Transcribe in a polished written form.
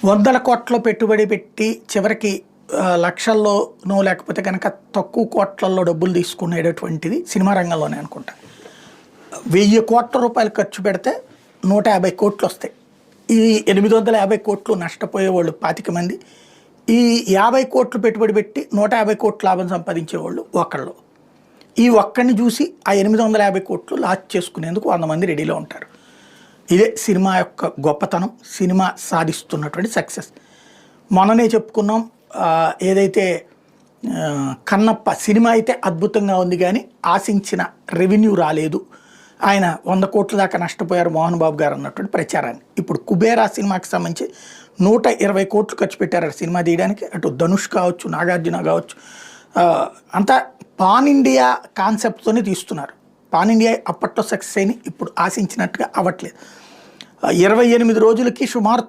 వందల కోట్ల పెట్టుబడి పెట్టి చివరికి లక్షల్లోనో లేకపోతే కనుక తక్కువ కోట్లలో డబ్బులు తీసుకునేటటువంటిది సినిమా రంగంలోనే అనుకుంటా. 1000 కోట్ల రూపాయలు ఖర్చు పెడితే 150 కోట్లు వస్తాయి. ఈ 850 కోట్లు నష్టపోయే వాళ్ళు 25 మంది, ఈ 50 కోట్లు పెట్టుబడి పెట్టి 150 కోట్ల లాభం సంపాదించేవాళ్ళు ఒకళ్ళు. ఈ ఒక్కడిని చూసి ఆ 850 కోట్లు లాస్ చేసుకునేందుకు 100 మంది రెడీలో ఉంటారు. ఇదే సినిమా యొక్క గొప్పతనం, సినిమా సాధిస్తున్నటువంటి సక్సెస్. మొన్ననే చెప్పుకున్నాం, ఏదైతే కన్నప్ప సినిమా అయితే అద్భుతంగా ఉంది కానీ ఆశించిన రెవెన్యూ రాలేదు, ఆయన 100 కోట్ల దాకా నష్టపోయారు మోహన్ బాబు గారు అన్నటువంటి ప్రచారాన్ని. ఇప్పుడు కుబేరా సినిమాకి సంబంధించి 120 కోట్లు ఖర్చు పెట్టారు సినిమా తీయడానికి. అటు ధనుష్ కావచ్చు, నాగార్జున కావచ్చు, అంతా పాన్ ఇండియా కాన్సెప్ట్తోనే తీస్తున్నారు. పాన్ ఇండియా అప్పట్లో సక్సెస్ అయిన ఇప్పుడు ఆశించినట్టుగా అవ్వట్లేదు. 28 రోజులకి సుమారు